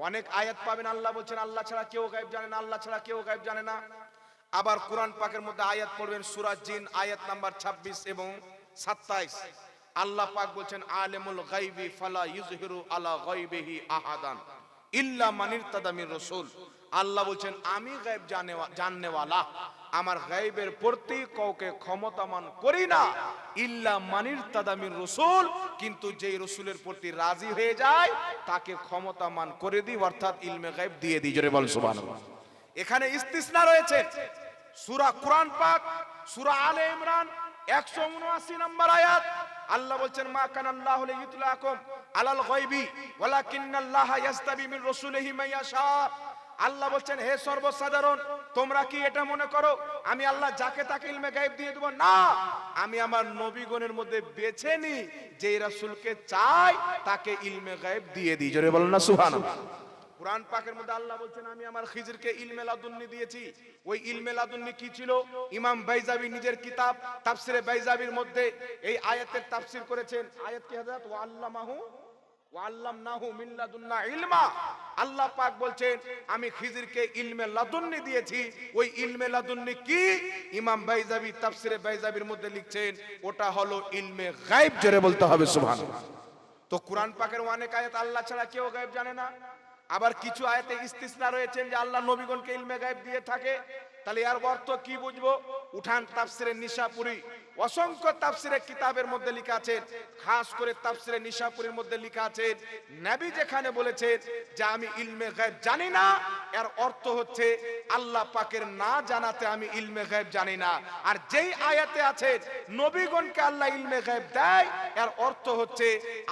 অনেক আয়াত পাবেন আল্লাহ বলছেন আল্লাহ ছাড়া কেউ গায়েব জানে না, আল্লাহ ছাড়া কেউ গায়েব জানে না। আবার কোরআন পাকের মধ্যে আয়াত পড়বেন সূরা জিন আয়াত নাম্বার 26 এবং 27। আল্লাহ পাক বলছেন আলিমুল গায়বি ফালা ইউযহিরু আলা গায়বিহি আহাদান ইল্লা মান ইরতাদা মির রাসূল। আল্লাহ বলছেন আমি গায়েব জাননেওয়ালা, আমার গায়েবের প্রতি কাউকে ক্ষমতামান করি না ইল্লা মান ইরতাদা মির রাসূল, কিন্তু যেই রাসূলের প্রতি রাজি হয়ে যায় তাকে ক্ষমতামান করে দিই, অর্থাৎ ইলমে গায়েব দিয়ে দিই। জোরে বল সুবহানাল্লাহ। এখানে ইস্তিসনা রয়েছে। সূরা কোরআন পাক সূরা আলে ইমরান 179 নম্বর আয়াত আল্লাহ বলছেন মা কানাল্লাহু লিইতলাকুম আলাল গায়বি ওয়ালাকিন্নাল্লাহা ইয়াস্তাবি মির রাসূলিহি মান ইয়াশা। আল্লাহ বলছেন হে সর্বসাধারণ, তোমরা কি এটা মনে করো আমি আল্লাহ যাকে তাকে ইলমে গায়েব দিয়ে দেব? না, আমি আমার নবীগণের মধ্যে বেছে নি যে রাসূলকে চাই তাকে ইলমে গায়েব দিয়ে দিই। জোরে বলেন না সুবহানাল্লাহ। কুরআন পাকের মধ্যে আল্লাহ বলছেন আমি আমার খিজরকে ইলমে লাদুন্নি দিয়েছি। ওই ইলমে লাদুন্নি কি ছিল? ইমাম বাইজাবি নিজের কিতাব তাফসিরে বাইজাবির মধ্যে এই আয়াতের তাফসীর করেছেন। আয়াত কি হযরত ওয়া আল্লামনাহু মিন লাদুন্না ইলমা। আল্লাহ পাক বলছেন আমি খিজরকে ইলমে লাদুন্নি দিয়েছি। ওই ইলমে লাদুন্নি কি? ইমাম বাইজাবি তাফসিরে বাইজাবির মধ্যে লিখছেন ওটা হলো ইলমে গায়েব। জোরে বলতে হবে সুবহানাল্লাহ। তো কুরআন পাকের অনেক আয়াত আল্লাহ ছাড়া কেউ গায়েব জানে না। আবার কিছু আয়াতে ইস্তিসনা রয়েছে যে আল্লাহ নবীগণকে ইলমে গায়েব দিয়ে থাকে। তাহলে এর অর্থ কি বুঝবো? উঠান তাফসিরে নিশাপুরি অসংখ্য তাফসিরে কিতাবের মধ্যে লেখা আছে, খাস করে তাফসিরে নিশাপুরির মধ্যে লেখা আছে নবী যেখানে বলেছেন যে আমি ইলমে গায়েব জানি না, এর অর্থ হচ্ছে আল্লাহ পাকের না জানাতে আমি ইলমে গায়েব জানি না। আর যেই আয়াতে আছে নবীগণকে আল্লাহ ইলমে গায়েব দেয়, এর অর্থ হচ্ছে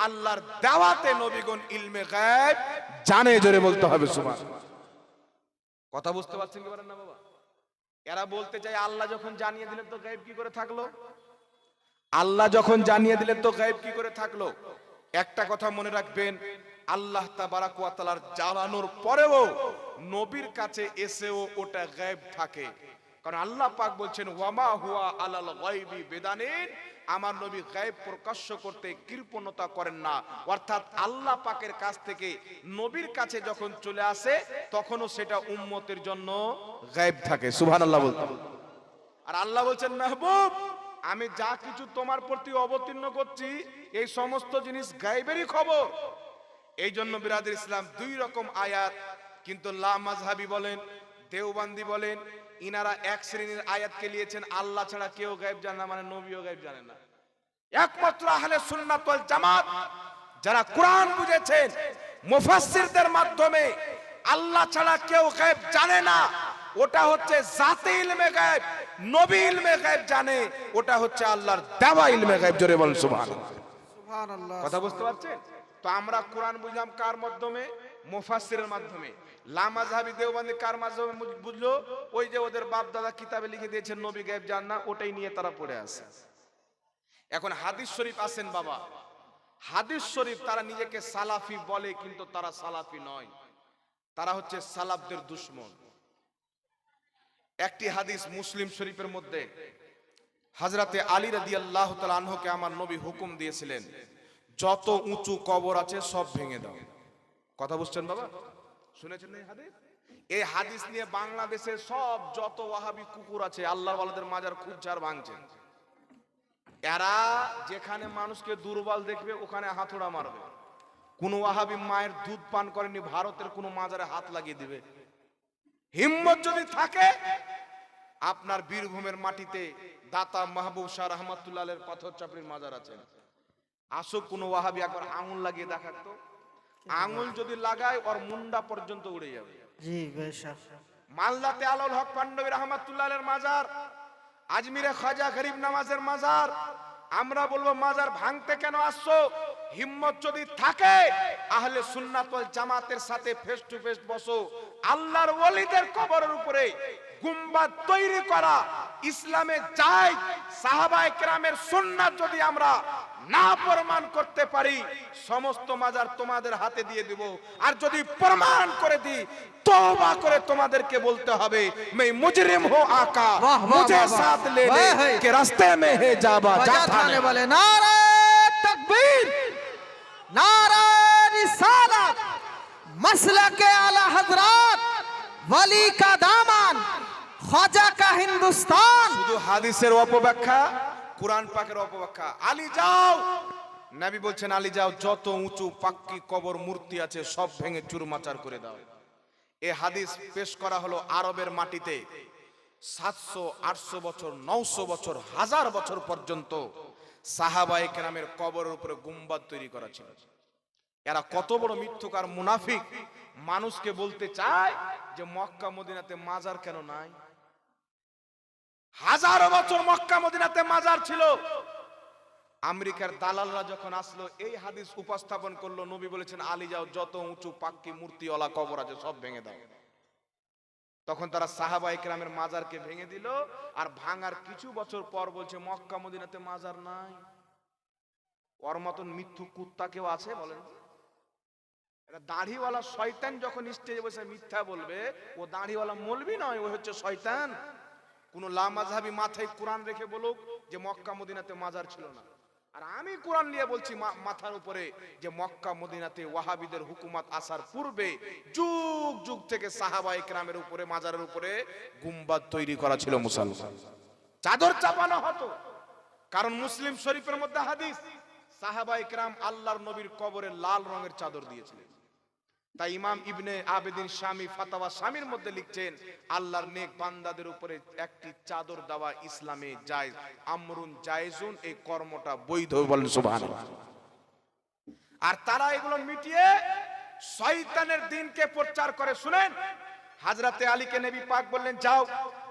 আল্লাহর দাওয়াতে নবীগণ ইলমে গায়েব জানে। জোরে বলতে হবে সুবহানাল্লাহ। কথা বুঝতে পারছেন কি পারেন না বাবা? এরা বলতে চাই আল্লাহ যখন জানিয়ে দিলেন তো গায়েব কি করে থাকলো? আল্লাহ যখন জানিয়ে দিলেন তো গায়েব কি করে থাকলো? একটা কথা মনে রাখবেন, আল্লাহ তাবারাক ওয়া তাআলার জানানোর পরেও নবীর কাছে এসেও ওটা গায়েব থাকে। কারণ আল্লাহ পাক বলছেন ওয়ামা হুয়া আলাল গায়বি বিদানিন, আমার নবী গায়েব প্রকাশ্য করতে কৃপণতা করেন না। অর্থাৎ আল্লাহ পাকের কাছ থেকে নবীর কাছে যখন চলে আসে তখনও সেটা উম্মতের জন্য গায়েব থাকে। সুবহানাল্লাহ বলতে। আর আল্লাহ বলছেন মাহবুব, আমি যা কিছু তোমার প্রতি অবতীর্ণ করছি এই সমস্ত জিনিস গায়েবেরই খবর। এই জন্য বিরাদর ইসলাম দুই রকম আয়াত, কিন্তু লা মাযহাবি বলেন দেওবন্দি বলেন ইনারা এক শ্রেণীর আয়াতকে নিয়েছেন আল্লাহ ছাড়া কেউ গায়েব জানে না, মানে নবীও গায়েব জানে না। একমাত্র আহলে সুন্নাত ওয়াল জামাত যারা কোরআন বুঝেছেন মুফাসসিরদের মাধ্যমে আল্লাহ ছাড়া কেউ গায়েব জানে না, ওটা হচ্ছে জাতে ইলমে গায়েব। নবী ইলমে গায়েব জানে, ওটা হচ্ছে আল্লাহর দেওয়া ইলমে গায়েব। জোরে বলেন সুবহানাল্লাহ। সুবহানাল্লাহ। কথা বুঝতে পারছেন? তো আমরা কোরআন বুঝলাম কার মাধ্যমে? মুফাসসিরের মাধ্যমে। লা মাযহাবি দেওবন্দি কার মাধ্যমে বুঝলো? ওই যে ওদের বাপ দাদা কিতাবে লিখে দিয়েছেন নবী গায়েব জান না, ওটাই নিয়ে তারা পড়ে আছে। এখন হাদিস শরীফ আছেন বাবা, হাদিস শরীফ তারা নিজেকে সালাফি বলে, কিন্তু তারা সালাফি নয়, তারা হচ্ছে সালাফদের দুশমন। একটি হাদিস মুসলিম শরীফের মধ্যে হযরতে আলী রাদিয়াল্লাহু তাআলা আনহুকে আমার নবী হুকুম দিয়েছিলেন যত উঁচু কবর আছে সব ভেঙে দাও। কথা বুঝছেন বাবা? শুনেছেন এই হাদিস? এই হাদিস নিয়ে বাংলাদেশের সব যত ওয়াহাবি কুকুর আছে আল্লাহর ওয়ালাদের মাজার খুঁজছে আর ভাঙছে। এরা যেখানে মানুষকে দুর্বল দেখবে ওখানে হাতুড়া মারবে। কোন ওয়াহাবি মায়ের দুধ পান করেনি ভারতের কোন মাজারে হাত লাগিয়ে দিবে। হিম্মত যদি থাকে, আপনার বীরভূমের মাটিতে দাতা মাহবুব শাহ রহমাতুল্লাহ আলাইহির পাথর চাপড়ির মাজার আছে, আসুক কোন ওয়াহাবি একবার আঙুল লাগিয়ে দেখাতো। আঙুল যদি লাগায় ওর মুন্ডা পর্যন্ত উড়ে যাবে। জি বেশক। মালদাতে আলাউল হক পান্ডবী রহমাতুল্লাহ আলাইহির মাজার, আজমিরে খাজা গরিব নওয়াজের মাজার। আমরা বলবো মাজার ভাঙতে কেন আসছো? হিম্মত যদি থাকে আহলে সুন্নাত ওয়াল জামাতের সাথে ফেস টু ফেস বসো। আল্লাহর ওলিদের কবরের উপরে গুম্বাদ তৈরি করা ইসলামে যায়। সাহাবায়ে কেরামের সুন্নাত যদি আমরা না প্রমাণ করতে পারি সমস্ত মাজার তোমাদের হাতে দিয়ে দেব। আর যদি প্রমাণ করে দিই তওবা করে তোমাদেরকে বলতে হবে मैं मुजरिम हूं आका मुझे साथ ले ले के रास्ते में है जाबा जाने वाले। नारे तकबीर, नारे रिसालत, मसलके आला हजरत वली का दामन ख्वाजा का हिंदुस्तान। শুধু হাদিসের অপব্যাখ্যা, কুরআন পাকের অপব্যাখ্যা। আলী যাও, নবী বলছেন আলী যাও, যত উঁচু পাক্কি কবর মূর্তি আছে সব ভেঙে চুরমাচার করে দাও। এই হাদিস পেশ করা হলো আরবের মাটিতে 700-800 বছর, 900 বছর, 1000 বছর পর্যন্ত সাহাবায়ে কেরামের কবরের উপরে গুম্বাদ তৈরি করা ছিল। এরা কত বড় মিথ্যুক আর মুনাফিক, মানুষকে বলতে চায় যে মক্কা মদিনাতে মাজার কেন নাই। হাজারো বছর মক্কা মদিনাতে মাজার ছিল। আমেরিকার দালালরা যখন আসলো এই হাদিস উপস্থাপন করলো, নবী বলেছেন আলী যাও, যত উঁচু পাক্কি মূর্তিওয়ালা কবর আছে সব ভেঙে দাও। তখন তারা সাহাবায়ে কেরামের মাজারকে ভেঙে দিল, আর ভাঙার কিছু বছর পর বলছে মক্কা মদিনাতে মাজার নাই। ওর মতন মিথ্যু কুত্তা কেউ আছে বলেন? এটা দাড়িওয়ালা শয়তান যখন স্টেজে বসে মিথ্যা বলবে, ও দাড়িওয়ালা মৌলবি নয়, ও হচ্ছে শয়তান। কোন লামাযহাবী মাথায় কোরআন রেখে বলুক যে মক্কা মদিনাতে মাজার ছিল না, আর আমি কোরআন নিয়ে বলছি মাথার উপরে যে মক্কা মদিনাতে ওয়াহাবিদের হুকুমত আসার পূর্বে যুগ যুগ থেকে সাহাবায়ে কেরামের উপরে, মাজারের উপরে গুম্বাদ তৈরি করা ছিল। মুসলমান চাদর চাপানো হতো, কারণ মুসলিম শরীফের মধ্যে হাদিস সাহাবায়ে কেরাম আল্লাহর নবীর কবরে লাল রঙের চাদর দিয়েছিলেন। তাই ইমাম ইবনে আবেদিন শামী ফাতাওয়া শামীর মধ্যে লিখছেন আল্লাহর নেক বান্দাদের উপরে একটি চাদর দেওয়া ইসলামে জায়েজ, আমরুন জায়েজুন, এই কর্মটা বৈধ, বলেন সুবহানাল্লাহ। আর তারা এগুলো মিটিয়ে শয়তানের দ্বীনকে প্রচার করে। শুনেন, হযরতে আলীকে নবী পাক বললেন যাও,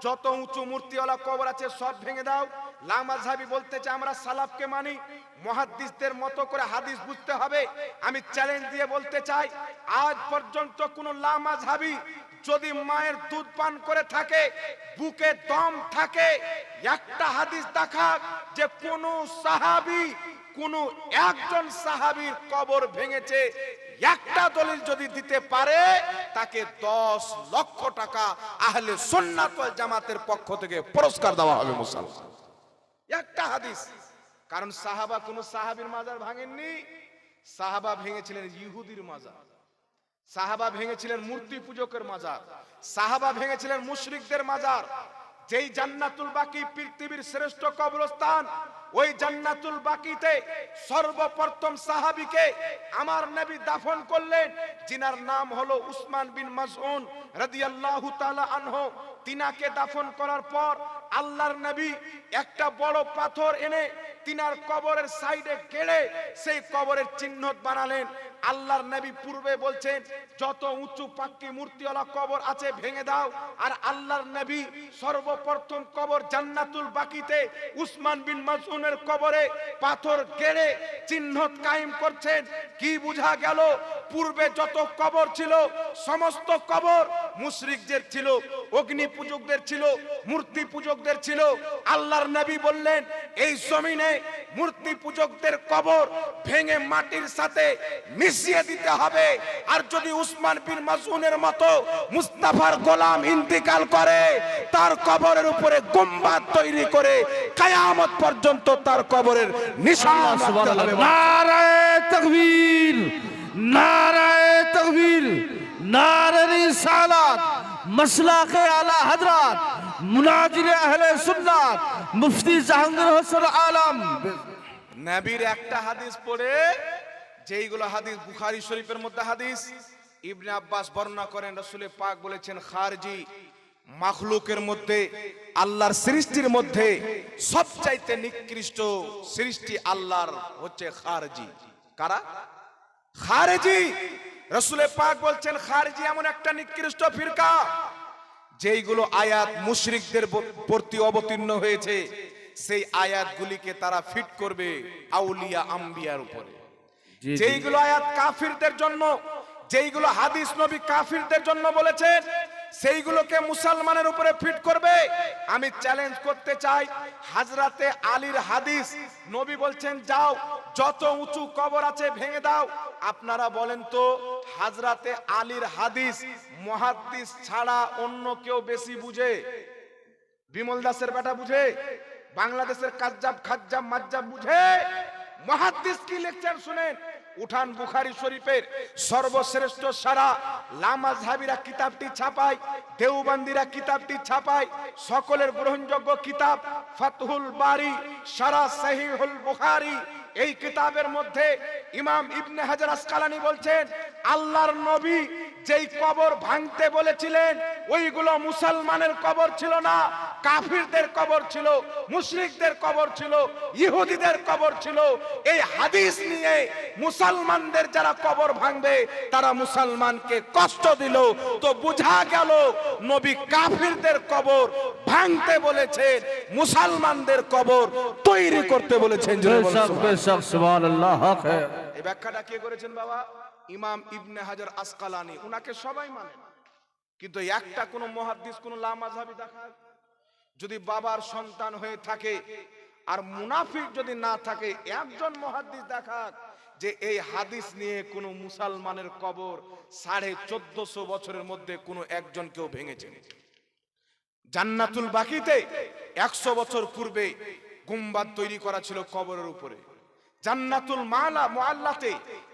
যত উঁচু মূর্তিওয়ালা কবর আছে সব ভেঙে দাও। লামাযহাবী বলতে চায় আমরা সালাফকে মানি, মুহাদ্দিসদের মতো করে হাদিস বুঝতে হবে। আমি চ্যালেঞ্জ দিয়ে বলতে চাই, আজ পর্যন্ত কোন লামাযহাবী যদি মায়ের দুধ পান করে থাকে, বুকে দম থাকে, একটা হাদিস দেখাক যে কোন সাহাবী, কোন একজন সাহাবীর কবর ভেঙেছে, একটা দলিল যদি দিতে পারে তাকে 10 লক্ষ টাকা আহলে সুন্নাত ওয়াল জামাতের পক্ষ থেকে পুরস্কার দেওয়া হবে। মুসলমান একটা হাদিস। কারণ সাহাবা কোন সাহাবীর মাজার ভাঙেননি, সাহাবা ভেঙেছিলেন ইহুদির মাজার, সাহাবা ভেঙেছিলেন মূর্তি পূজকের মাজার, সাহাবা ভেঙেছিলেন মুশরিকদের মাজার। যেই জান্নাতুল বাকি পৃথিবীর শ্রেষ্ঠ কবরস্থান, ওই জান্নাতুল বাকিতে সর্বপ্রথম সাহাবীকে আমার নবী দাফন করলেন, যিনার নাম হলো উসমান বিন মাসউদ রাদিয়াল্লাহু তাআলা আনহু। তিনাকে দাফন করার পর আল্লাহর নবী একটা বড় পাথর এনে তিনার কবরের সাইডে গেড়ে সেই কবরের চিহ্ন বানালেন। আল্লাহর নবী পূর্বে বলছেন যত উঁচু পাক্কি মূর্তিওয়ালা কবর আছে ভেঙে দাও, আর আল্লাহর নবী সর্বপ্রথম কবর জান্নাতুল বাকিতে উসমান বিন মাসউদের কবরে পাথর গেড়ে চিহ্ন কায়েম করছেন। কি বোঝা গেল? পূর্বে যত কবর ছিল সমস্ত কবর মুশরিকদের ছিল, অগ্নি পূজকদের ছিল, মূর্তি পূজকদের ছিল। আল্লাহর নবী বললেন এই জমিনে মূর্তি পূজকদের কবর ভেঙে মাটির সাথে মিশিয়ে দিতে হবে। আর যদি উসমান বিন মাসউদের মতো মুস্তাফার গোলাম ইন্তিকাল করে, তার কবরের উপরে গুম্বাদ তৈরি করে কিয়ামত পর্যন্ত তার কবরের নিশান রাখতে হবে। নারায়ে তাকবীর, নারায়ে তাকবীর, নারে রিসালাত, মাসলাকে আলা হযরত মুনাজির আহলে সুন্নাত মুফতি জাহাঙ্গীর হোসেন আলম। নবীর একটা হাদিস পড়ে, যেইগুলো হাদিস বুখারী শরীফের মধ্যে হাদিস, ইবনে আব্বাস বর্ণনা করেন রাসূল পাক বলেছেন খারজি মাখলুকের মধ্যে, আল্লাহর সৃষ্টির মধ্যে সবচাইতে নিকৃষ্ট সৃষ্টি আল্লাহর হচ্ছে খারজি। কারা? খারজি। রাসূল পাক বলছেন খারজি এমন একটা নিকৃষ্ট ফিরকা যেইগুলো আয়াত মুশরিকদের প্রতি অবতীর্ণ হয়েছে, সেই আয়াতগুলিকে তারা ফিট করবে আউলিয়া আম্বিয়ার উপরে। যেইগুলো আয়াত কাফিরদের জন্য, যেইগুলো হাদিস নবী কাফিরদের জন্য বলেছেন, সেইগুলোকে মুসলমানের উপরে ফিট করবে। আমি চ্যালেঞ্জ করতে চাই, হযরতে আলীর হাদিস নবী বলছেন যাও যত উঁচু কবর আছে ভেঙে দাও। আপনারা বলেন তো হযরতে আলীর হাদিস মুহাদ্দিস ছাড়া অন্য কেউ বেশি বুঝে? বিমল দাসের বেটা বুঝে? বাংলাদেশের কাজ্জাব খাজ্জাব মাজ্জাব বুঝে? মুহাদ্দিস কি লিখছেন শুনেন, উঠান বুখারী শরীফের সর্বশ্রেষ্ঠ সারা লামাযহাবিরা কিতাবটি ছাপায়, দেওবন্দিরা কিতাবটি ছাপায়, সকলের গ্রহণযোগ্য কিতাব ফাতহুল বারী সারা সহিহুল বুখারী। এই কিতাবের মধ্যে ইমাম ইবনে হাজার আসকালানী বলছেন, আল্লাহর নবী যেই কবর ভাঙতে বলেছিলেন ওইগুলো মুসলমানের কবর ছিল না, কাফিরদের কবর ছিল, মুশরিকদের কবর ছিল, ইহুদিদের কবর ছিল। এই হাদিস নিয়ে মুসলমানদের যারা কবর ভাঙবে তারা মুসলমানকে কষ্ট দিল। তো বোঝা গেল নবী কাফিরদের কবর ভাঙতে বলেছেন, মুসলমানদের কবর তৈরি করতে বলেছেন। बेशक बेशक सुभान अल्लाह हक है। এই ব্যাখ্যাটা কে করেছেন বাবা? ইমাম ইবনে হাজার আসকালানী। উনাকে সবাই মানে, কিন্তু একটা কোন মুহাদ্দিস কোন লামাযহাবী দেখায় যদি বাবার সন্তান হয়ে থাকে আর মুনাফিক যদি না থাকে, একজন মুহাদ্দিস দেখাক যে এই হাদিস নিয়ে কোন মুসলমানের কবর 1450 বছরের মধ্যে কোন একজন কেউ ভেঙেছেন। জান্নাতুল বাকিতে 100 বছর পূর্বে গুম্বাদ তৈরি করা ছিল কবরের উপরে। জান্নাতুল মুআল্লাতে,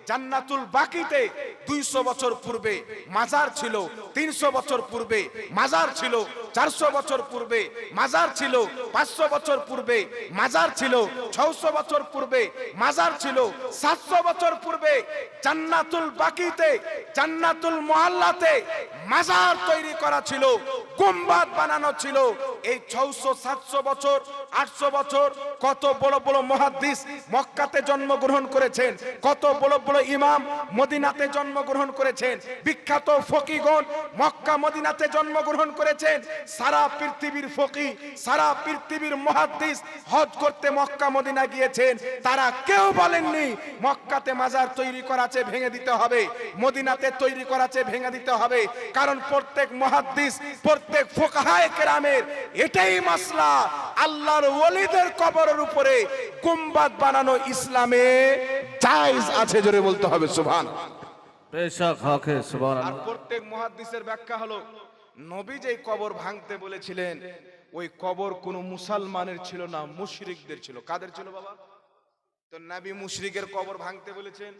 জান্নাতুল বাকিতে 200 বছর পূর্বে মাজার ছিল, 300 বছর পূর্বে মাজার ছিল, 400 বছর পূর্বে মাজার ছিল, 500 বছর পূর্বে মাজার ছিল, 600 বছর পূর্বে মাজার ছিল, 700 বছর পূর্বে জান্নাতুল বাকিতে, জান্নাতুল মুআল্লাতে মাজার তৈরি করা ছিল, গুম্বাদ বানানো ছিল। এই 600 700 বছর 800 বছর কত বড় বড় মুহাদ্দিস মক্কাতে জন্মগ্রহণ করেছেন, কত বড় বড় ইমাম মদিনাতে জন্মগ্রহণ করেছেন, বিখ্যাত ফকিগণ মক্কা মদিনাতে জন্মগ্রহণ করেছেন। সারা পৃথিবীর ফকি, সারা পৃথিবীর মুহাদ্দিস হজ করতে মক্কা মদিনা গিয়েছেন, তারা কেউ বলেননি মক্কাতে মাজার তৈরি করা আছে ভেঙে দিতে হবে, মদিনাতে তৈরি করা আছে ভেঙে দিতে হবে। কারণ প্রত্যেক মুহাদ্দিস, প্রত্যেক ফুকাহায়ে কেরামের এটাই মাসলা, আল্লাহর ওলিদের কবরের উপরে গুম্বাদ বানানো ইসলামে জায়েজ আছে। জোরে বলতে হবে সুবহানাল্লাহ। बेशक हक है सुभान আর अल्लाह। প্রত্যেক মুহাদ্দিসের ব্যাখ্যা হলো, নবী যেই কবর ভাঙতে বলেছিলেন ওই কবর কোন মুসলমানের ছিল না, মুশরিকদের ছিল। কাদের ছিল বাবা? তো নবী মুশরিকের কবর ভাঙতে বলেছেন।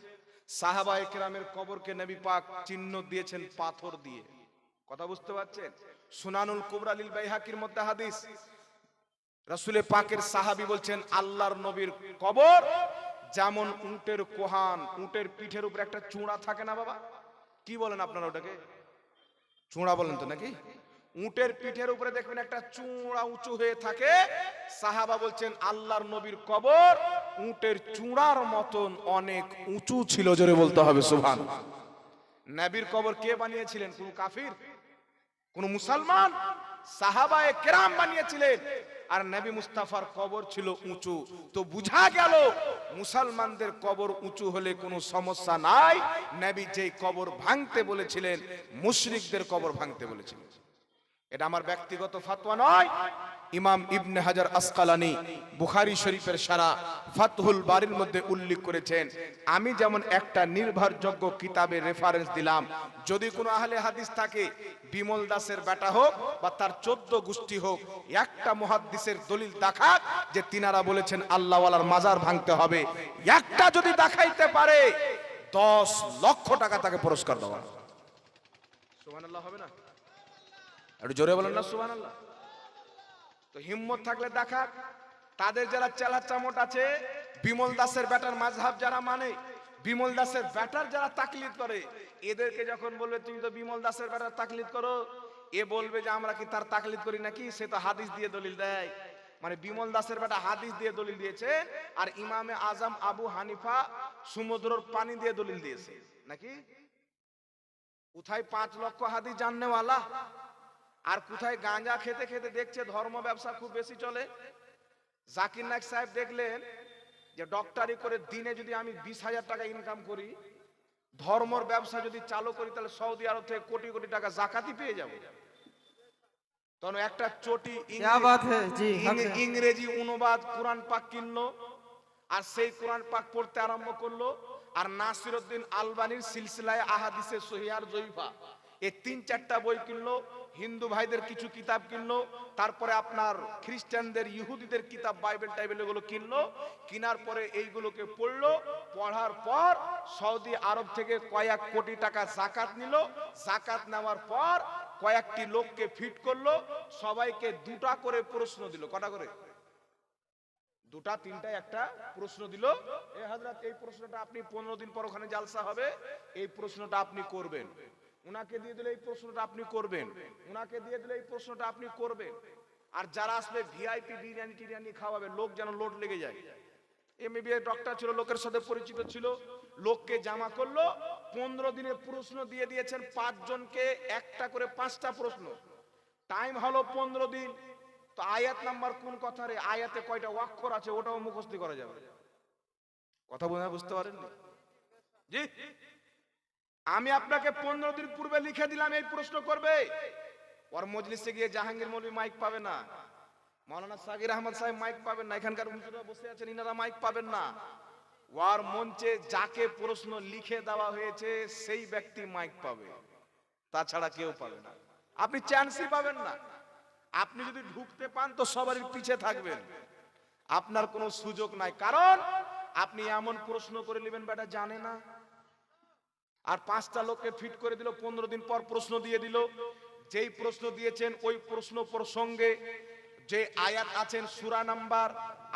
সাহাবায়ে কেরামের কবরকে নবী পাক চিহ্ন দিয়েছেন পাথর দিয়ে। কথা বুঝতে পারছেন? সুনানুল কুবরা লিল বাইহাকির মধ্যে হাদিস, রাসূলে পাকের সাহাবী বলছেন, আল্লাহর নবীর কবর যেমন উটের কোহান, উটের পিঠের উপর একটা চূড়া থাকে না বাবা, কি বলেন আপনারা ওটাকে? চূড়া বলেন তো নাকি? উটের পিঠের উপরে দেখবেন একটা চূড়া উঁচু হয়ে থাকে। সাহাবা বলছেন আল্লাহর নবীর কবর উটের চূড়ার মতন অনেক উঁচু ছিল। জোরে বলতে হবে সুবহানাল্লাহ। নবীর কবর কে বানিয়েছিলেন? কোন কাফির? কোন মুসলমান? সাহাবায়ে কেরাম বানিয়েছিলেন। আর নবী মুস্তাফার কবর ছিল উঁচু। তো বুঝা গেল মুসলমানদের কবর উঁচু হলে কোনো সমস্যা নাই। নবী যেই কবর ভাঙতে বলেছিলেন মুশরিকদের কবর ভাঙতে বলেছিলেন। এটা আমার ব্যক্তিগত ফতোয়া নয়, ইমাম ইবনে হাজার আসকালানী বুখারী শরীফের সারা ফাতহুল বারীর মধ্যে উল্লেখ করেছেন। আমি যেমন একটা নির্ভরযোগ্য কিতাবের রেফারেন্স দিলাম, যদি কোনো আহলে হাদিস থাকে, বিমল দাসের বেটা হোক বা তার 14 গোষ্ঠী হোক, একটা মুহাদ্দিসের দলিল দেখাক যে তিনারা বলেছেন আল্লাহওয়ালার মাজার ভাঙতে হবে, একটা যদি দেখাইতে পারে 10 লক্ষ টাকা তাকে পুরস্কার দেওয়া। সুবহানাল্লাহ হবে না? একটু জোরে বলেন না সুবহানাল্লাহ। তো হিম্মত থাকলে দেখাক। তাদের যারা চেলা চামট আছে, বিমল দাসের বেটার মাযহাব যারা মানে, বিমল দাসের বেটার যারা তাকলিদ করে, এদেরকে যখন বলবে তুমি তো বিমল দাসের বেটার তাকলিদ করো, এ বলবে যে আমরা কি তার তাকলিদ করি নাকি? সে তো হাদিস দিয়ে দলিল দেয়। মানে বিমল দাসের বেটা হাদিস দিয়ে দলিল দিয়েছে, আর ইমামে আজম আবু হানিফা সমুদ্রের পানি দিয়ে দলিল দিয়েছে নাকি? কোথায় 5 লক্ষ হাদিস জাননেওয়ালা, আর কোথায় গাঁজা খেতে খেতে দেখছে ধর্ম ব্যবসা খুব বেশি চলে। জাকির নায়েক সাহেব দেখলেন যে ডক্টরি করে দিনে যদি আমি 20,000 টাকা ইনকাম করি, ধর্মর ব্যবসা যদি চালু করি, তাহলে সৌদি আরব থেকে কোটি কোটি টাকা জাকাতই পেয়ে যাবো। তখন একটা চটি ইংরেজি অনুবাদ কোরআন পাক কিনলো, আর সেই কোরআন পাক পড়তে আরম্ভ করলো। আর নাসিরউদ্দিন আলবানীর সিলসিলায়ে আহাদিসে সহিহ আর জয়ীফা, এই 3-4টা বই কিনলো, হিন্দু ভাইদের কিছু কিতাব কিনলো, তারপরে আপনার খ্রিস্টানদের ইহুদিদের কিতাব বাইবেল টাইবেল এগুলো কিনলো, কেনার পরে এইগুলোকে পড়লো, পড়ার পর সৌদি আরব থেকে কয়েক কোটি টাকা জাকাত নিল, জাকাত নেওয়ার পর কয়েকটি লোককে ফিট করলো, সবাইকে 2টা করে প্রশ্ন দিল। কটা করে? 2টা 3টা একটা প্রশ্ন দিল, এ হযরত এই প্রশ্নটা আপনি 15 দিন পর ওখানে জালসা হবে, এই প্রশ্নটা আপনি করবেন। উনাকে দিয়ে দিলে এই প্রশ্নটা আপনি করবেন, উনাকে দিয়ে দিলে এই প্রশ্নটা আপনি করবেন। আর যারা আসবে ভিআইপি বিরিয়ানি টিরিয়ানি খাওয়াবে, লোক যেন লোড লেগে যায়। এমবিবিএস ডক্টর ছিল, লোকের সাথে পরিচিত ছিল, লোককে জামা করলো, 15 দিনে প্রশ্ন দিয়ে দিয়েছেন 5 জনকে, একটা করে 5টা প্রশ্ন। টাইম হলো 15 দিন। তো আয়াত নাম্বার কোন কথা রে, আয়াতে কয়টা অক্ষর আছে ওটাও মুখস্থ করা যাবে। কথা বুঝতে পারেননি? জি, আমি আপনাকে 15 দিন পূর্বে লিখে দিলাম এই প্রশ্ন করবে। ওর মজলিসে গিয়ে জাহাঙ্গীর মৌলভী মাইক পাবে না, মাওলানা সাগির আহমদ সাহেব মাইক পাবেন না, এখানকার হুজুররা বসে আছেন ইনারা মাইক পাবেন না। ওর মঞ্চে যাকে প্রশ্ন লিখে দেওয়া হয়েছে সেই ব্যক্তি মাইক পাবে, তাছাড়া কেউ পাবে না। আপনি চান্সই পাবেন না। আপনি যদি ঢুকতে পান তো সবারই পিছে থাকবেন, আপনার কোনো সুযোগ নাই। কারণ আপনি এমন প্রশ্ন করে নেবেন বেটা জানে না। আর 5টা লোককে ফিট করে দিল, 15 দিন পর প্রশ্ন দিয়ে দিল। যেই প্রশ্ন দিয়েছেন ওই প্রশ্ন প্রসঙ্গে যে আয়াত আছেন, সূরা নাম্বার,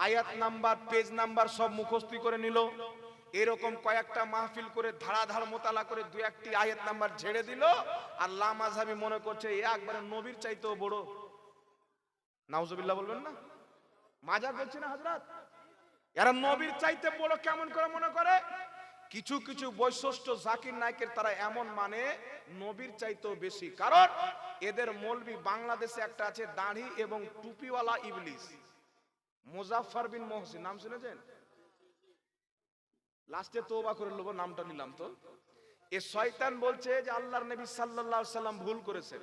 আয়াত নাম্বার, পেজ নাম্বার সব মুখস্থ করে নিল। এরকম কয়েকটা মাহফিল করে ধারাধার মোতালা করে 2-1টি আয়াত নাম্বার ঝেড়ে দিল। আর লামাযহাবি মনে করছে এ একবারে নবীর চাইতেও বড়। নাউজুবিল্লাহ বলবেন না? মাজার বলছি না হযরত, এরা নবীর চাইতে বড় কেমন করে মনে করে? কিছু কিছু বৈশিষ্ট্য জাকির নায়কের তারা এমন মানে নবীর চাইতেও বেশি। কারণ এদের মৌলবি বাংলাদেশে একটা আছে দাড়ি এবং টুপিওয়ালা ইবলিস, মুজাফফর বিন মহসিন, নাম শুনেছেন? লাস্টে তওবা করে নেব, নামটা নিলাম তো। এ শয়তান বলছে যে আল্লাহর নবী সাল্লাল্লাহু আলাইহি সাল্লাম ভুল করেছেন।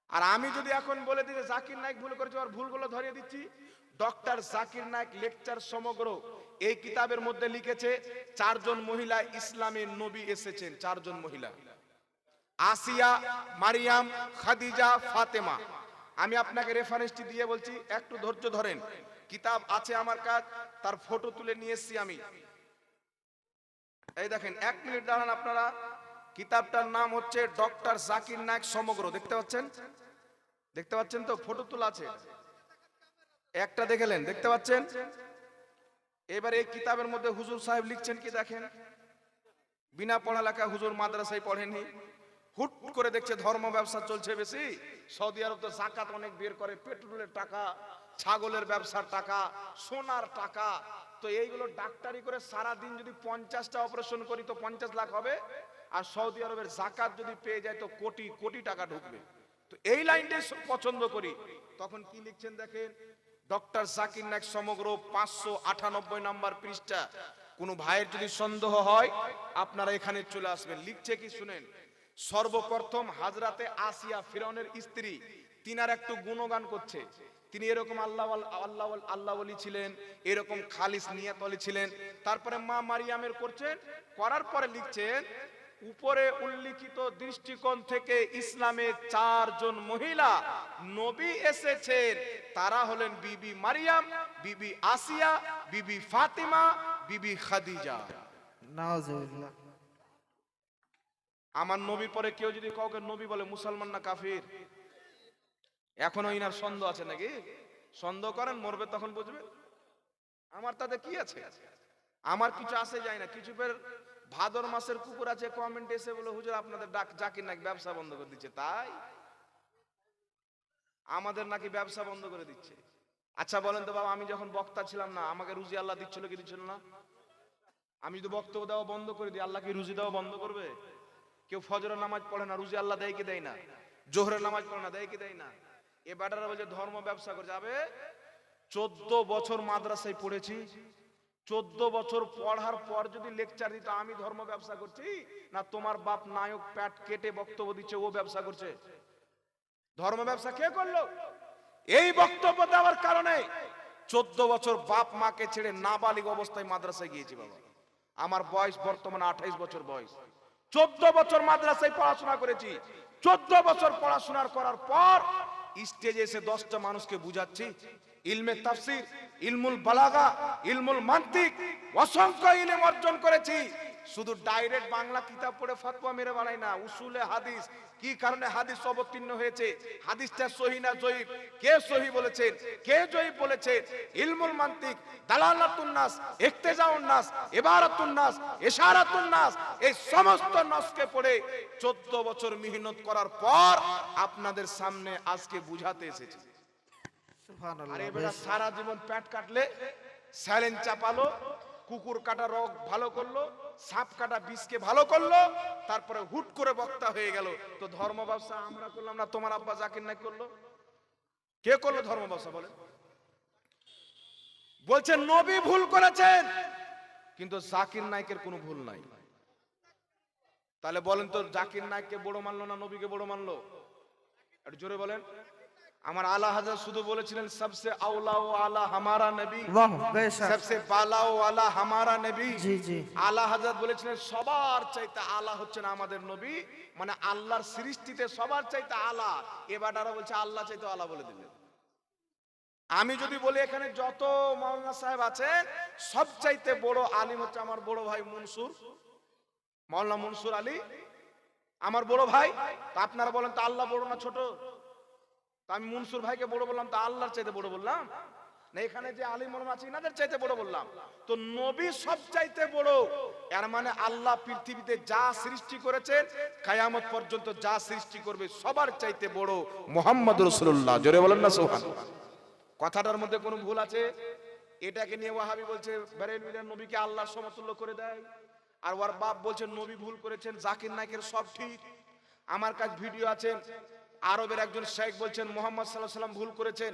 আর আমি যদি এখন বলে দিই যে জাকির নায়ক ভুল করেছে, আর ভুলগুলো ধরিয়ে দিচ্ছি। ডক্টর জাকির নায়ক লেকচার সমগ্র এই কিতাবের মধ্যে লিখেছে 4 জন মহিলা ইসলামে নবী এসেছেন, 4 জন মহিলা, আসিয়া, মারিয়াম, খাদিজা, ফাতেমা। আমি আপনাকে রেফারেন্সটি দিয়ে বলছি, একটু ধৈর্য ধরেন। কিতাব আছে আমার কাছে, তার ফটো তুলে নিয়ে এসেছি আমি। এই দেখেন, 1 মিনিট দাঁড়ান আপনারা। কিতাবটার নাম হচ্ছে ডক্টর জাকির নায়ক সমগ্র। দেখতে পাচ্ছেন? দেখতে পাচ্ছেন তো? ফটো তোলা আছে, একটা দেখলেন, দেখতে পাচ্ছেন? এবার এই কিতাবের মধ্যে হুজুর সাহেব লিখছেন কি দেখেন। বিনা পড়ালেখা হুজুর মাদ্রাসায় পড়েনি, হুট করে দেখছে ধর্ম ব্যবসা চলছে বেশি। সৌদি আরব তো যাকাত অনেক বের করে, পেট্রোলের টাকা, ছাগলের ব্যবসার টাকা, সোনার টাকা। তো এইগুলো ডাক্তারি করে সারা দিন যদি 50টা অপারেশন করি তো 50 লাখ হবে। আর সৌদি আরবের যাকাত যদি পেয়ে যায় তো কোটি কোটি টাকা ঢুকবে। তো এই লাইনটাই পছন্দ করি। তখন কি লিখছেন দেখেন, ডক্টর জাকির নায়ক সমগ্র 598 নাম্বার পৃষ্ঠা। কোন ভাইয়ের যদি সন্দেহ হয় আপনারা এখানে চলে আসবেন। লিখছে কি শুনেন। সর্বপ্রথম হাজরাতে আসিয়া, ফিরআউনের স্ত্রী, তিনার একটু গুণগান করছে। তিনি এরকম আল্লাহ ওয়ালি ছিলেন, এরকম খালিস নিয়াত ওয়ালি ছিলেন। তারপরে মা মারিয়ামের করছেন, করার পরে লিখছেন উপরে উল্লিখিত দৃষ্টিকোণ থেকে ইসলামে 4 জন মহিলা নবী এসেছেন। তারা হলেন বিবি মারিয়াম, বিবি আসিয়া, বিবি ফাতিমা, বিবি খাদিজা। নাউজুবিল্লাহ। আমার নবীর পরে কেউ যদি কাউকে নবী বলে মুসলমান না কাফির? এখনো ইনার সন্দেহ আছে নাকি? সন্দেহ করেন, মরবে তখন বুঝবে। আমার তাতে কি আছে? আমার কিছু আসে যায় না। কিছু পের ভাদর মাসের কুকুর আছে, কমেন্ট এসে বলে হুজুর আপনাদের জাকির নাকি ব্যবসা বন্ধ করে দিচ্ছে। তাই আমাদের নাকি ব্যবসা বন্ধ করে দিচ্ছে। আচ্ছা বলেন তো বাবা, আমি যখন বক্তা ছিলাম না আমাকে রুজি আল্লাহ দিচ্ছিল কি দিচ্ছিল না? আমি যদি বক্তব্য দেওয়া বন্ধ করে দিই, আল্লাহ কি রুজি দেওয়া বন্ধ করবে? কেউ ফজরের নামাজ পড়ে না, রুজি আল্লাহ দেয় কি দেয় না? জোহরের নামাজ পড়ে না, দেয় কি দেয় না? এ বেটারা বলছে ধর্ম ব্যবসা করে যাবে। 14 বছর মাদ্রাসায় পড়েছি, 14 বছর পড়ার পর যদি লেকচার দিত আমি ধর্ম ব্যবসা করছি না তোমার বাপ নায়ক প্যাট কেটে বক্তব্য দিচ্ছে ও ব্যবসা করছে? ধর্ম ব্যবসা কে করলো? এই বক্তব্য দেওয়ার কারণে 14 বছর বাপ মাকে ছেড়ে নাবালিগ অবস্থায় মাদ্রাসায় গিয়েছি বাবা। আমার বয়স বর্তমানে 28 বছর বয়স। 14 বছর মাদ্রাসায় পড়াশোনা করেছি। 14 বছর পড়াশোনা করার পর স্টেজে এসে 10টা মানুষকে বুঝাচ্ছি ইলমে তাফসীর, ইলমুল বালাগা, ইলমুল মান্তিক, অসংখ্য ইলম অর্জন করেছি। শুধু ডাইরেক্ট বাংলা কিতাব পড়ে ফতোয়া মেরে বানাই না, উসুলে হাদিস, কি কারণে হাদিস অবতীর্ণ হয়েছে, হাদিসটা সহিহ না জয়ীফ, কে সহিহ বলেছেন, কে জয়ীফ বলেছেন, ইলমুল মান্তিক, দালালাতুন নাস, ইক্তেজাউন নাস, ইবারাতুন নাস, ইশারাতুন নাস, এই সমস্ত নাসকে পড়ে 14 বছর মেহনত করার পর আপনাদের সামনে আজকে বুঝাতে এসেছি। সুবহানাল্লাহ। আর এবারে সারা জীবন পেট কাটলে, স্যালাইন চাপালো, কুকুর কাটা রোগ ভালো করলো, সাপ কাটা বিষকে ভালো করলো, তারপরে হুট করে বক্তা হয়ে গেল। তো ধর্ম ব্যবসা আমরা করলাম না, তোমার আব্বা জাকির নাইক করলো? কে করলো ধর্ম ব্যবসা বলে? বলছেন নবী ভুল করেছেন, কিন্তু জাকির নাইকের কোনো ভুল নাই। তাহলে বলেন তো, জাকির নাইককে বড় মানলো না নবীকে বড় মানলো? একটু জোরে বলেন। আমার আলা হাজরত শুধু বলেছিলেন সবসে আউলা ও আলা হামারা নবী, বাহ, বেশক। সবসে বালা ও আলা হামারা নবী। জি জি। আলা হাজরত বলেছিলেন সবার চাইতে আলা হচ্ছেন আমাদের নবী, মানে আল্লাহর সৃষ্টিতে সবার চাইতে আলা। এবারটা বলছে আল্লাহ চাইতে আলা বলে দিলেন। আমি যদি বলি এখানে যত মাওলানা সাহেব আছেন সব চাইতে বড় আলিম হচ্ছে আমার বড় ভাই মনসুর, মাওলানা মনসুর আলী আমার বড় ভাই। তা আপনারা বলেন তো আল্লাহ বড় না ছোট? তা আমি মনসুর ভাইকে বড় বললাম, তা আল্লাহর চাইতে বড় বললাম না? এখানে যে আলিম ওলামা আছে ইনাদের চাইতে বড় বললাম। তো নবী সব চাইতে বড়, এর মানে আল্লাহ পৃথিবীতে যা সৃষ্টি করেছেন কিয়ামত পর্যন্ত যা সৃষ্টি করবে সবার চাইতে বড় মুহাম্মদ রাসূলুল্লাহ। জোরে বলেন না সুবহানাল্লাহ। কথাটার মধ্যে কোনো ভুল আছে? এটাকে নিয়ে ওয়াহাবি বলছে বেরেলভিরা নবীকে আল্লাহর সমতুল্য করে দেয়, আর ওর বাপ বলছে নবী ভুল করেছেন, জাকির নাইকের সব ঠিক। আমার কাছে ভিডিও আছে, আরবের একজন শেখ বলছেন মুহাম্মদ সাল্লাল্লাহু আলাইহি ওয়াসাল্লাম ভুল করেছেন,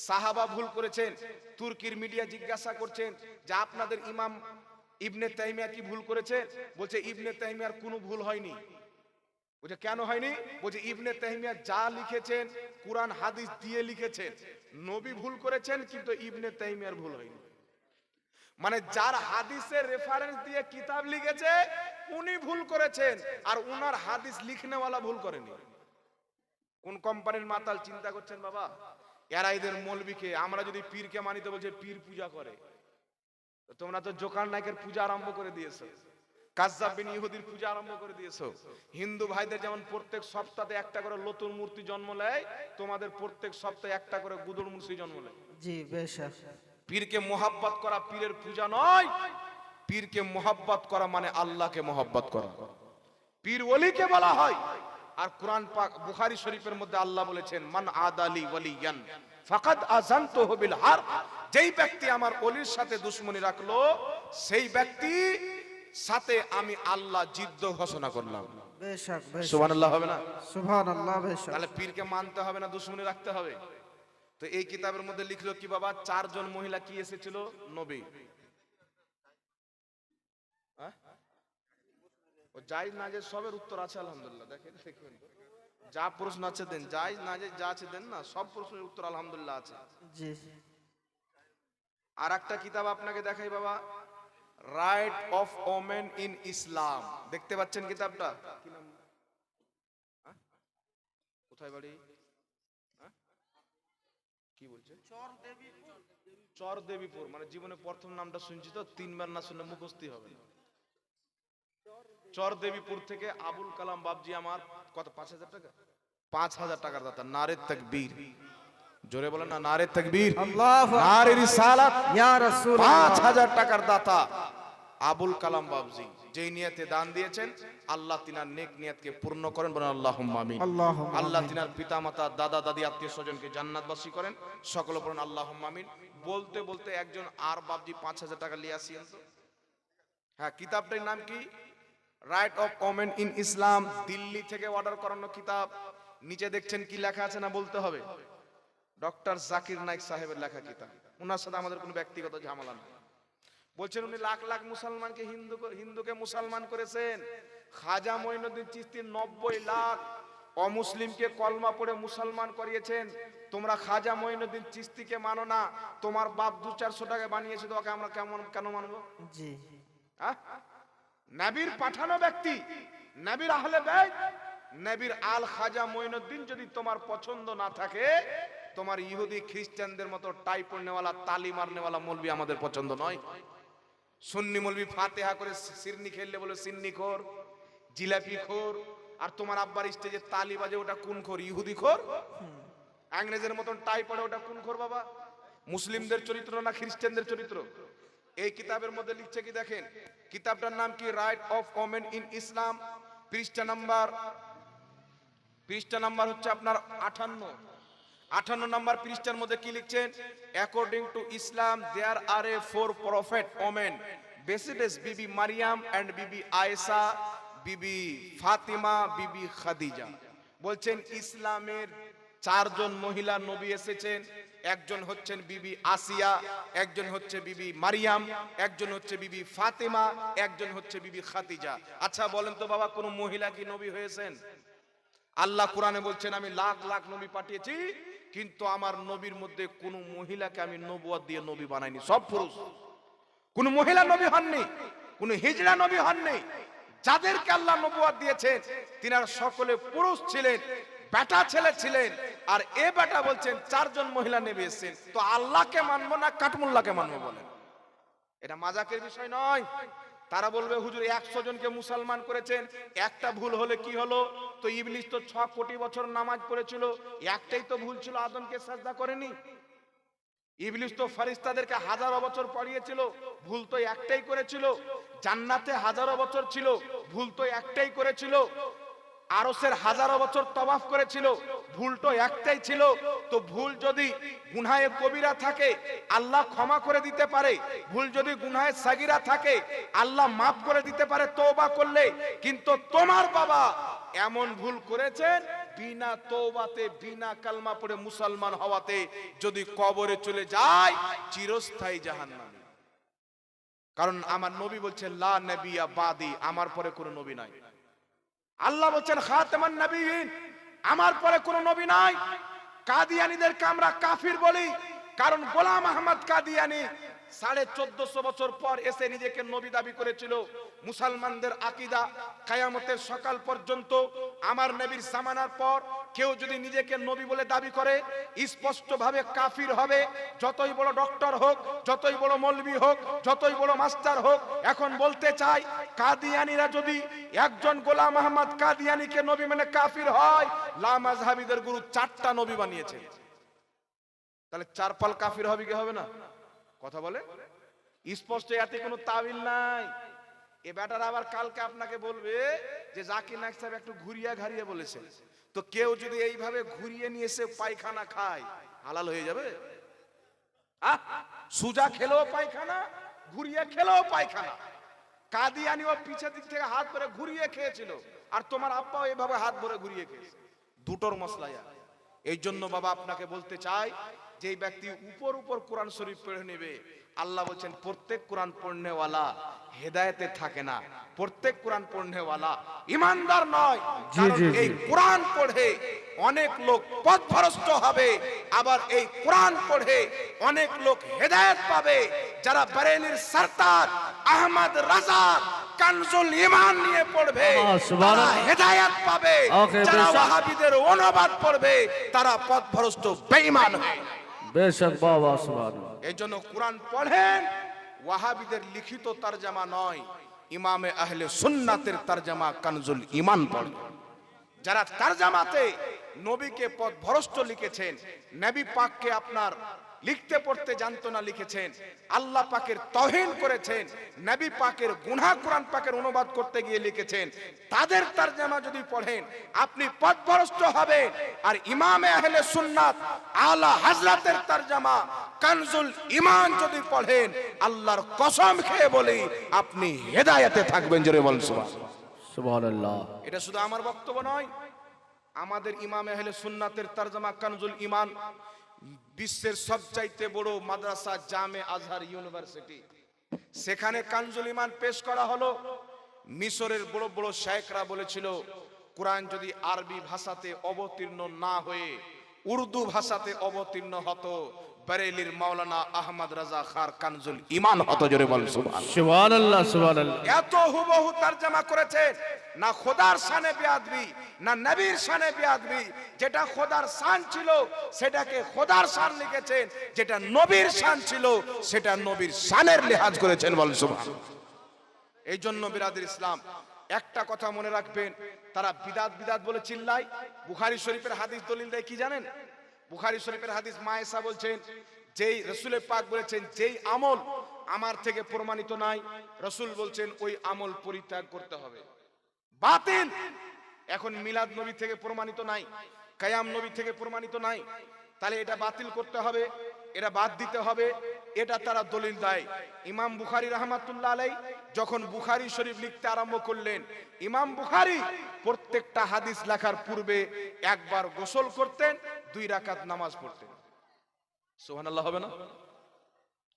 সাহাবা ভুল করেছেন। তুর্কির মিডিয়া জিজ্ঞাসা করছেন যে আপনাদের ইমাম ইবনে তাইমিয়া কি ভুল করেছে? বলছে ইবনে তাইমিয়ার কোনো ভুল হয়নি। বলছে কেন হয়নি? বলছে ইবনে তাইমিয়া যা লিখেছেন কুরআন হাদিস দিয়ে লিখেছেন, নবী ভুল করেছেন কিন্তু ইবনে তাইমিয়ার ভুল হয়নি। মানে যার হাদিসের রেফারেন্স দিয়ে কিতাব লিখেছে উনি ভুল করেছেন, আর উনার হাদিস লিখনেওয়ালা ভুল করেনি। কোন কোম্পানির মাতাল চিন্তা করছেন বাবা? এরা এদের মৌলবীকে, আমরা যদি পীরকে মানি তো বলছে পীর পূজা করে। তো তোমরা তো জোকার নায়কের পূজা আরম্ভ করে দিয়েছো, কাজ্জাব বিন ইহুদির পূজা আরম্ভ করে দিয়েছো। হিন্দু ভাইদের যেমন প্রত্যেক সপ্তাহে একটা করে নতুন মূর্তি জন্ম নেয়, তোমাদের প্রত্যেক সপ্তাহে একটা করে গুদুর মূর্তি জন্ম নেয়। জি বেশক। পীরকে মোহাব্বত করা পীরের পূজা নয়, পীরকে মোহাব্বত করা মানে আল্লাহকে মোহাব্বত করা। পীর ওলিকে বলা হয়। আর কোরআন পাক বুখারী শরীফের মধ্যে আল্লাহ বলেছেন মান আদালি ওয়ালিয়ান ফাকাদ আযানতুহু বিল হারব, যেই ব্যক্তি আমার ওলির সাথে দুশমনি রাখলো সেই ব্যক্তি সাথে আমি আল্লাহ যুদ্ধ ঘোষণা করলাম। বেশক বেশক। সুবহানাল্লাহ হবে না? সুবহানাল্লাহ বেশক। তাহলে পীরকে মানতে হবে না দুশমনি রাখতে হবে? তো এই কিতাবের মধ্যে লিখলো কি বাবা, 4 জন মহিলা কি এসেছিল নবী। ও জায়েজ না জায়েজ সবের উত্তর আছে আলহামদুলিল্লাহ। দেখেন দেখুন, যা প্রশ্ন আছে দেন, জায়েজ না জায়েজ যা আছে দেন না, সব প্রশ্নের উত্তর আলহামদুলিল্লাহ আছে। জি। আর একটা কিতাব আপনাকে দেখাই বাবা, রাইট অফ ওমেন ইন ইসলাম। দেখতে পাচ্ছেন কিতাবটা? কি নাম? কোথায় বাড়ি? কি বলছে? চর দেবীপুর। মানে জীবনে প্রথম নামটা শুনছি তো, 3 বার না শুনলে মুখস্থই হবে না। চর দেবীপুর থেকে আবুল কালাম বাবজি আমার কত 5000 টাকা, 5000 টাকার দাতা। নারে তাকবীর, জোরে বলেন না নারে তাকবীর, আল্লাহু আকবার। নারে রিসালাত, ইয়া রাসূলুল্লাহ। 5000 টাকার দাতা আবুল কালাম বাবজি। যেই নিয়তে দান দিয়েছেন আল্লাহ তিনার নেক নিয়তকে পূর্ণ করেন, বলেন আল্লাহুম্মা আমিন। আল্লাহুম্মা আল্লাহ আমিন। তিনার পিতামাতা দাদা দাদি আত্মীয় স্বজনকে জান্নাতবাসী করেন, সকলে বলেন আল্লাহুম্মা আমিন। বলতে বলতে একজন আর বাবজি 5000 টাকা নিয়ে আসিয়েন তো। হ্যাঁ, কিতাবটার নাম কি? রাইট অফ ওমেন ইন ইসলাম, দিল্লি থেকে অর্ডার করানো কিতাব। নিচে দেখছেন কি লেখা আছে না বলতে হবে? ডক্টর জাকির নাইক সাহেবের লেখা কিতাব। ওনার সাথে আমাদের কোনো ব্যক্তিগত ঝামেলা নেই। বলছেন উনি লাখ লাখ মুসলমানকে হিন্দুকে মুসলমান করেছেন। খাজা মঈনুদ্দিন চিশতি 90 লাখ অমুসলিমকে কলমা পড়ে মুসলমান করিয়েছেন। তোমরা খাজা মঈনুদ্দিন চিশতিকে মানো না, তোমার বাপ 200-400 টাকা বানিয়েছে, তো ওকে আমরা কেন মানবো? জি। নবীর পাঠানো ব্যক্তি নবীর আহলে বাইত, নবীর আল খাজা মঈনুদ্দিন যদি তোমার পছন্দ না থাকে, তোমার ইহুদি খ্রিস্টানদের মতো টাই পড়নেওয়ালা তালি মারনেওয়ালা মৌলবি আমাদের পছন্দ নয়। সুন্নি মৌলবি ফাতেহা করে সিরনি খেললে বলে সিন্নি খোর, জিলাপি খোর, আর তোমার আব্বার স্টেজে তালি বাজে ওটা কোন খোর? ইহুদি খোর। ইংরেজের মতন টাই পড়ে ওটা কোন খোর বাবা? মুসলিমদের চরিত্র না খ্রিস্টানদের চরিত্র? এই কিতাবের মধ্যে লিখছে কি দেখেন, কিতাবটার নাম কি? রাইট অফ ওমেন ইন ইসলাম। পৃষ্ঠা নাম্বার হচ্ছে আপনার 58 নাম্বার পৃষ্ঠার মধ্যে কি লিখছেন? According to Islam there are a 4 prophet women besides Bibi Mariam and বিবি আয়েশা, বিবি ফাতিমা, বিবি খাদিজা। বলছেন ইসলামের 4 জন মহিলা নবী এসেছেন। একজন হচ্ছেন বিবি আসিয়া, একজন হচ্ছে বিবি মারিয়াম, একজন হচ্ছে বিবি ফাতিমা, একজন হচ্ছে বিবি খাদিজা। আচ্ছা বলেন তো বাবা, কোন মহিলা কি নবী হয়েছেন? আল্লাহ কোরআনে বলছেন আমি লাখ লাখ নবী পাঠিয়েছি, কিন্তু আমার নবীর মধ্যে কোন মহিলাকে আমি নবুয়ত দিয়ে নবী বানাইনি, সব পুরুষ। কোন মহিলা নবী হননি, কোন হিজড়া নবী হননি। যাদেরকে আল্লাহ নবুয়ত দিয়েছেন তিনারা সকলে পুরুষ ছিলেন, বেটা ছেলে ছিলেন। আর এ বেটা বলছেন 4 জন মহিলা নবী এসেছেন, তো আল্লাহকে মানবো না কাটমুল্লাহকে মানবো? বলেন, এটা মাজাকের বিষয় নয়। তারা বলবে হুজুর 100 জনকে মুসলমান করেছেন, একটা ভুল হলে কি হলো? তো ইবলিস তো 6 কোটি বছর নামাজ পড়েছিল, একটাই তো ভুল ছিল, আদমকে সাজদা করেনি। ইবলিস তো ফেরেশতাদেরকে হাজারো বছর পড়িয়েছিল, ভুল তো একটাই করেছিল। জান্নাতে হাজারো বছর ছিল, ভুল তো একটাই করেছিল। আরশের হাজারো বছর তওয়াফ করেছিল, ভুল তো একটাই ছিল। তো ভুল যদি গুনাহে কবিরা থাকে আল্লাহ ক্ষমা করে দিতে পারে, ভুল যদি গুনাহে সাগীরা থাকে আল্লাহ মাফ করে দিতে পারে তওবা করলে। কিন্তু তোমার বাবা এমন ভুল করেছেন, বিনা তওবাতে বিনা কালমা পড়ে মুসলমান হওয়াতে যদি কবরে চলে যায় চিরস্থায়ী জাহান্নামে। কারণ আমার নবী বলছেন লা নবিয়া বাদি, আমার পরে কোনো নবী নাই। আল্লাহ বলছেন খাতামান নবিয়িন, আমার পরে কোনো নবী নাই। কাদিয়ানীদেরকে আমরা কাফির বলি, কারণ গোলাম আহমদ কাদিয়ানী 1450 বছর পর এসে নিজেকে নবী দাবি করেছিল। মুসলমানদের আকীদা কিয়ামতের সকাল পর্যন্ত আমার নবীর জামানার পর কেউ যদি নিজেকে নবী বলে দাবি করে স্পষ্ট ভাবে কাফির হবে। যতই বড় ডক্টর হোক, যতই বড় মৌলবি হোক, যতই বড় মাস্টার হোক। এখন বলতে চাই কাদিয়ানীরা যদি একজন গোলাম আহমদ কাদিয়ানীকে নবী মানে কাফির হয়, লা মাযহাবীদের গুরু 4টা নবী বানিয়েছে, তাহলে 4 পাল কাফির হবে কি হবে না? কথা বলে স্পষ্ট, এতে কোনো তাবিল নাই। এ ব্যাটার আবার কালকে আপনাকে বলবে যে জাকির নায়েক সাহেব একটু ঘুরিয়ে ঘাড়িয়ে বলেছে। তো কেউ যদি এইভাবে ঘুরিয়ে নিয়ে এসে পায়খানা খায় হালাল হয়ে যাবে? সুজা খেলেও পায়খানা, ঘুরিয়ে খেলেও পায়খানা। কাদিয়ানীও পিছের দিক থেকে হাত ধরে ঘুরিয়ে খেয়েছিল, আর তোমার আব্বাও এইভাবে হাত ধরে ঘুরিয়ে খেয়েছে। দুটোর মশলায়া। এই জন্য বাবা আপনাকে বলতে চাই, যে ব্যক্তি উপর কোরআন শরীফ পড়ে নেবে, আল্লাহ বলছেন প্রত্যেক কোরআন পড়নেওয়ালা হেদায়েতে থাকে না, প্রত্যেক কোরআন পড়নেওয়ালা ঈমানদার নয়। কারণ এই কোরআন পড়ে অনেক লোক পথভ্রষ্ট হবে, আবার এই কোরআন পড়ে অনেক লোক হেদায়েত পাবে। যারা বরেলির সরদার আহমদ রাজা কানজুল ঈমান নিয়ে পড়বে তারা হেদায়েত পাবে, যারা ওয়াহাবীদের অনুবাদ পড়বে তারা পথভ্রষ্ট বেঈমান হবে। বেশক বাবা সুবহানাল্লাহ। এই জন্য কোরআন পড়েন, ওয়াহাবীদের লিখিত তরজমা নয়, ইমামে আহলে সুন্নাতের তরজমা কানজুল ঈমান পড়েন। যারা তরজমাতে নবীকে পথভ্রষ্ট লিখেছেন, নবী পাককে আপনার লিখতে পড়তে জানতো না লিখেছেন, আল্লাহ পাকের তাওহীন করেছেন, নবী পাকের গুনাহ কোরআন পাকের অনুবাদ করতে গিয়ে লিখেছেন, তাদের তরজমা যদি পড়েন আপনি পথভ্রষ্ট হবেন। আর ইমামে আহলে সুন্নাত আলা হযরতের তরজমা কানজুল ঈমান যদি পড়েন, আল্লাহর কসম খেয়ে বলি আপনি হেদায়েতে থাকবেন। জোরে বলুন সুবহানাল্লাহ। এটা শুধু আমার বক্তব্য নয়, আমাদের ইমামে আহলে সুন্নাতের তরজমা কানজুল ঈমান বিশ্বের সবচাইতে বড় মাদ্রাসা জামে আজহার ইউনিভার্সিটি, সেখানে কানজুল ঈমান পেশ করা হলো। মিশরের বড় বড় শায়েখরা বলেছিল কোরআন যদি আরবি ভাষাতে অবতীর্ণ না হয়ে উর্দু ভাষাতে অবতীর্ণ হতো, বরেলির মাওলানা আহমদ রাজা খার কানজুল ঈমান হতো। জোরে বলুন সুবহানাল্লাহ। সুবহানাল্লাহ সুবহানাল্লাহ। এত হুবহু তরজমা করেছে। না খোদার শানে বেয়াদবি, না নবীর শানে বেয়াদবি। যেটা খোদার শান ছিল সেটাকে খোদার শান লিখেছেন, যেটা নবীর শান ছিল সেটা নবীর শানের লিহাজ করেছেন। বলেন সুবহানাল্লাহ। এই জন্য বিরাদর ইসলাম একটা কথা মনে রাখবেন, তারা বিদাত বিদাত বলে চিল্লায়। বুখারী শরীফের হাদিস দলিল দেয় কি জানেন? বুখারী শরীফের হাদিস মায়েশা বলছেন, যেই রাসূলের পাক বলেছেন যেই আমল আমার থেকে প্রমাণিত নাই, রাসূল বলছেন ওই আমল পরিত্যাগ করতে হবে, বাতিল। এখন মিলাদ নবী থেকে প্রমাণিত নাই, কায়াম নবী থেকে প্রমাণিত নাই, তাহলে এটা বাতিল করতে হবে, এটা বাদ দিতে হবে, এটা তারা দলিল দেয়। ইমাম বুখারী রাহমাতুল্লাহ আলাইহি যখন বুখারী শরীফ লিখতে আরম্ভ করলেন, ইমাম বুখারী প্রত্যেকটা হাদিস লেখার পূর্বে একবার গোসল করতেন, 2 রাকাত নামাজ পড়তেন। সুবহানাল্লাহ হবে না?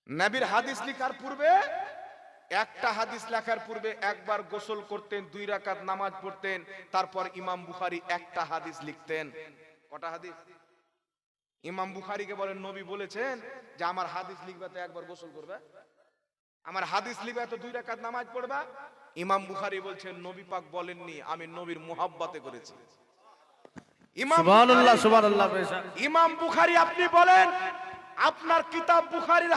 নবীর হাদিস লেখার পূর্বে, একটা হাদিস লেখার পূর্বে একবার গোসল করতেন, 2 রাকাত নামাজ পড়তেন, তারপর ইমাম বুখারী একটা হাদিস লিখতেন। কটা হাদিস? ইমাম বুখারীকে বলেন নবী বলেছেন যে আমার হাদিস লিখবে তো একবার গোসল করবে, আমার হাদিস লিখবে তো 2 রাকাত নামাজ পড়বা। ইমাম বুখারী বলছেন নবী পাক বলেননি, আমি নবীর মুহাব্বতে করেছি। সুবহানাল্লাহ, সুবহানাল্লাহ। বেশক ইমাম বুখারী আপনি বলেন আপনার কিতাব বুখারীর